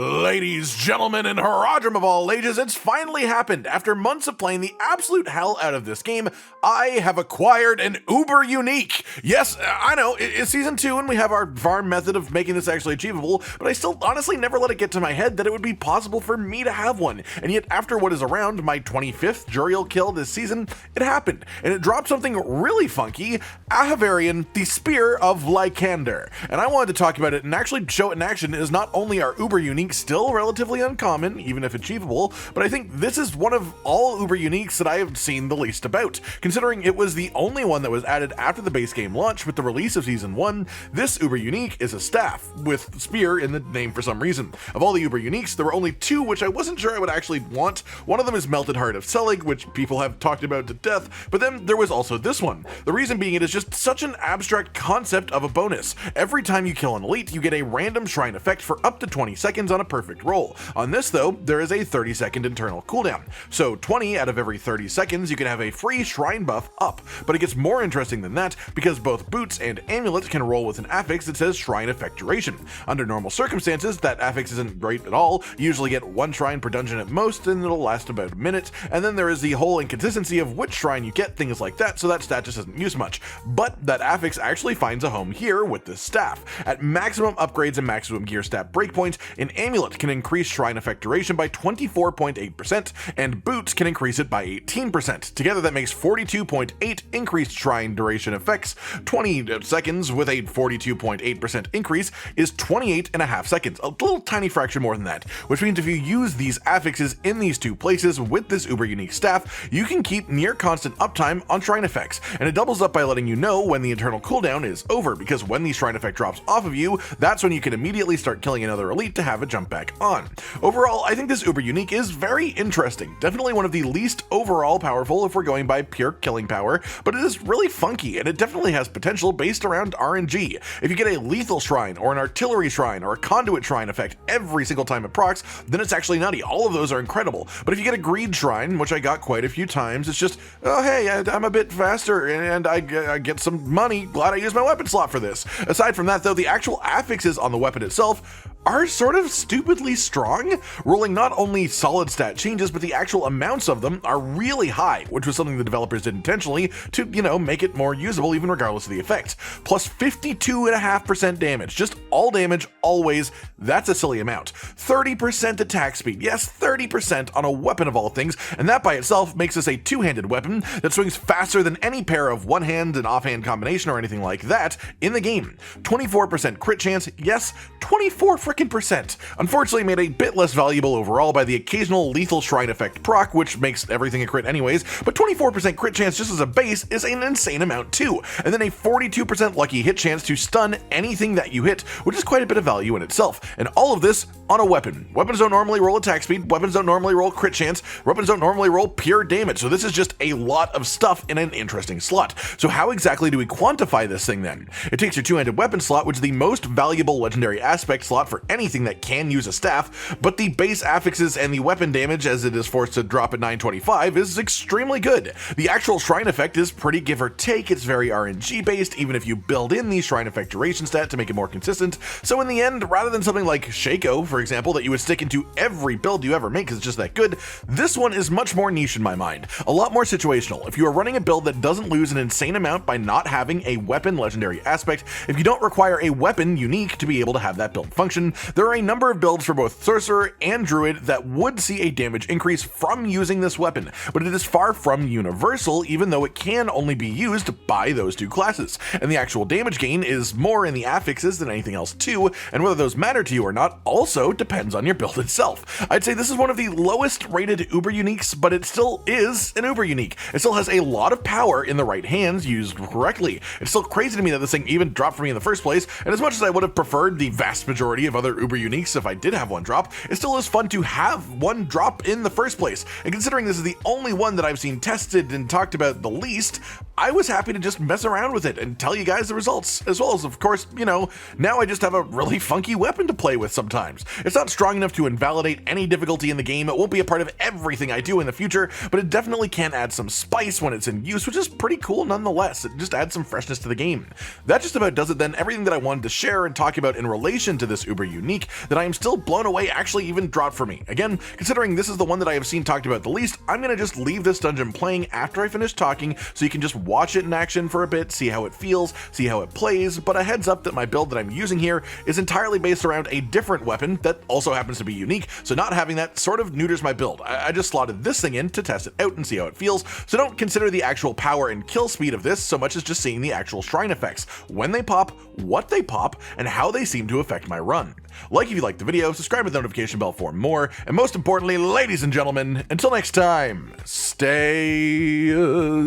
Ladies, gentlemen, and Haradrim of all ages, it's finally happened. After months of playing the absolute hell out of this game, I have acquired an Uber Unique. Yes, I know, it's Season 2 and we have our farm method of making this actually achievable, but I still honestly never let it get to my head that it would be possible for me to have one. And yet, after what is around my 25th Duriel kill this season, it happened. And it dropped something really funky, Ahavarion, the Spear of Lycander. And I wanted to talk about it and actually show it in action. Is not only our Uber Unique still relatively uncommon, even if achievable, but I think this is one of all Uber Uniques that I have seen the least about. Considering it was the only one that was added after the base game launch with the release of Season 1, this Uber Unique is a staff, with Spear in the name for some reason. Of all the Uber Uniques, there were only two which I wasn't sure I would actually want. One of them is Melted Heart of Selig, which people have talked about to death, but then there was also this one. The reason being it is just such an abstract concept of a bonus. Every time you kill an elite, you get a random shrine effect for up to 20 seconds on a perfect roll. On this though, there is a 30-second internal cooldown. So 20 out of every 30 seconds you can have a free shrine buff up. But it gets more interesting than that because both Boots and Amulet can roll with an affix that says Shrine Effect Duration. Under normal circumstances, that affix isn't great at all. You usually get one shrine per dungeon at most and it'll last about a minute. And then there is the whole inconsistency of which shrine you get, things like that, so that stat just doesn't use much. But that affix actually finds a home here with this staff. At maximum upgrades and maximum gear stat breakpoint, an Amulet can increase Shrine Effect Duration by 24.8%, and Boots can increase it by 18%. Together that makes 42.8 increased Shrine Duration effects. 20 seconds with a 42.8% increase is 28.5 seconds, a little tiny fraction more than that, which means if you use these affixes in these two places with this Uber Unique staff, you can keep near constant uptime on Shrine effects, and it doubles up by letting you know when the internal cooldown is over, because when the Shrine effect drops off of you, that's when you can immediately start killing another elite to have it jump back on. Overall, I think this Uber Unique is very interesting. Definitely one of the least overall powerful if we're going by pure killing power, but it is really funky and it definitely has potential based around RNG. If you get a lethal shrine or an artillery shrine or a conduit shrine effect every single time it procs, then it's actually nutty. All of those are incredible. But if you get a greed shrine, which I got quite a few times, it's just, oh hey, I'm a bit faster and I get some money. Glad I used my weapon slot for this. Aside from that though, the actual affixes on the weapon itself are sort of stupidly strong, rolling not only solid stat changes, but the actual amounts of them are really high, which was something the developers did intentionally to, make it more usable even regardless of the effect. Plus 52.5% damage, just all damage, always. That's a silly amount. 30% attack speed, yes, 30% on a weapon of all things, and that by itself makes this a two-handed weapon that swings faster than any pair of one-hand and offhand combination or anything like that in the game. 24% crit chance, yes, 24 frickin' percent. Unfortunately made a bit less valuable overall by the occasional lethal shrine effect proc, which makes everything a crit anyways, but 24% crit chance just as a base is an insane amount too, and then a 42% lucky hit chance to stun anything that you hit, which is quite a bit of value in itself, and all of this on a weapon. Weapons don't normally roll attack speed, weapons don't normally roll crit chance, weapons don't normally roll pure damage, so this is just a lot of stuff in an interesting slot. So how exactly do we quantify this thing then? It takes your two-handed weapon slot, which is the most valuable legendary aspect slot for anything that can use a staff, but the base affixes and the weapon damage, as it is forced to drop at 925, is extremely good. The actual shrine effect is pretty give or take. It's very RNG based, even if you build in the shrine effect duration stat to make it more consistent. So in the end, rather than something like Shaco, for example, that you would stick into every build you ever make because it's just that good, this one is much more niche in my mind. A lot more situational. If you are running a build that doesn't lose an insane amount by not having a weapon legendary aspect, if you don't require a weapon unique to be able to have that build function, there are a number of builds for both Sorcerer and Druid that would see a damage increase from using this weapon, but it is far from universal, even though it can only be used by those two classes, and the actual damage gain is more in the affixes than anything else too, and whether those matter to you or not also depends on your build itself. I'd say this is one of the lowest rated Uber Uniques, but it still is an Uber Unique. It still has a lot of power in the right hands used correctly. It's still crazy to me that this thing even dropped for me in the first place, and as much as I would have preferred the vast majority of other Uber Uniques if I did have one drop, it still is fun to have one drop in the first place, and considering this is the only one that I've seen tested and talked about the least, I was happy to just mess around with it and tell you guys the results, as well as, of course, now I just have a really funky weapon to play with sometimes. It's not strong enough to invalidate any difficulty in the game, it won't be a part of everything I do in the future, but it definitely can add some spice when it's in use, which is pretty cool nonetheless. It just adds some freshness to the game. That just about does it then. Everything that I wanted to share and talk about in relation to this Uber Unique that I am still blown away actually even dropped for me. Again, considering this is the one that I have seen talked about the least, I'm gonna just leave this dungeon playing after I finish talking so you can just watch it in action for a bit, see how it feels, see how it plays, but a heads up that my build that I'm using here is entirely based around a different weapon that also happens to be unique, so not having that sort of neuters my build. I just slotted this thing in to test it out and see how it feels, so don't consider the actual power and kill speed of this so much as just seeing the actual shrine effects, when they pop, what they pop, and how they seem to affect my run. Like if you liked the video, subscribe with the notification bell for more, and most importantly, ladies and gentlemen, until next time, stay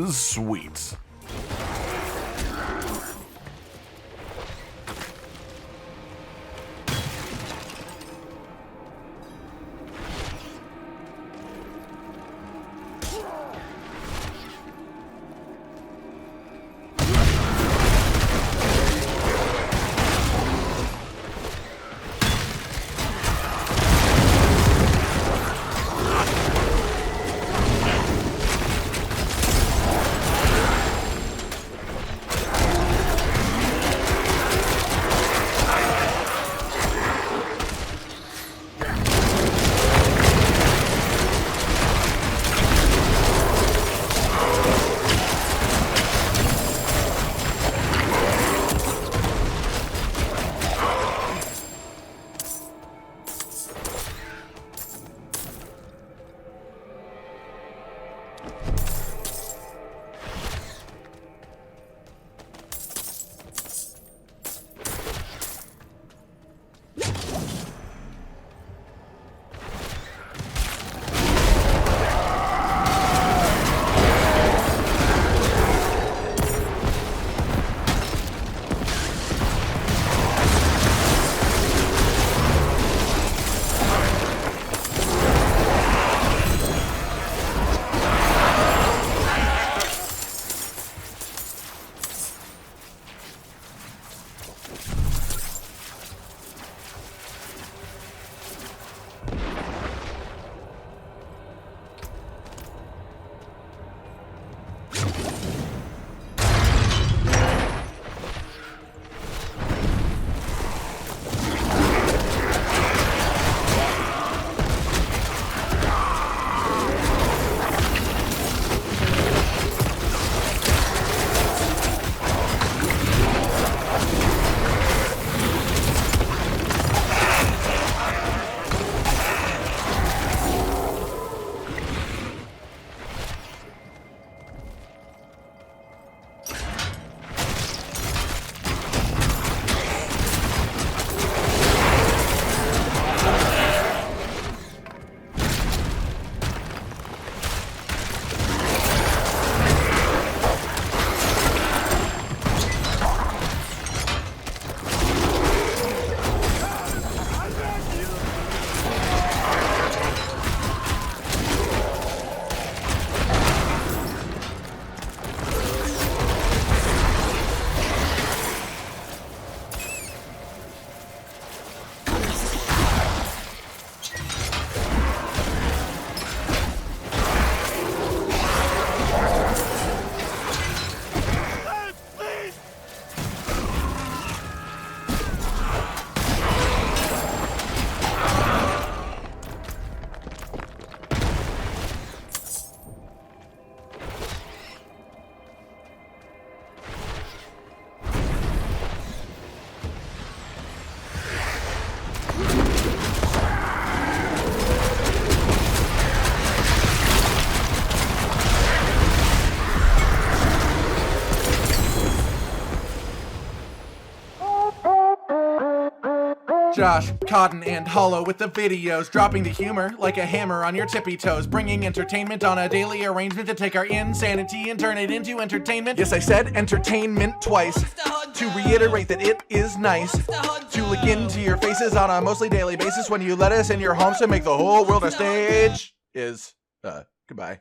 sweet. Josh, Cotton, and Hollow with the videos, dropping the humor like a hammer on your tippy toes, bringing entertainment on a daily arrangement to take our insanity and turn it into entertainment. Yes, I said entertainment twice, to reiterate that it is nice to look into your faces on a mostly daily basis when you let us in your homes to make the whole world a stage. Goodbye.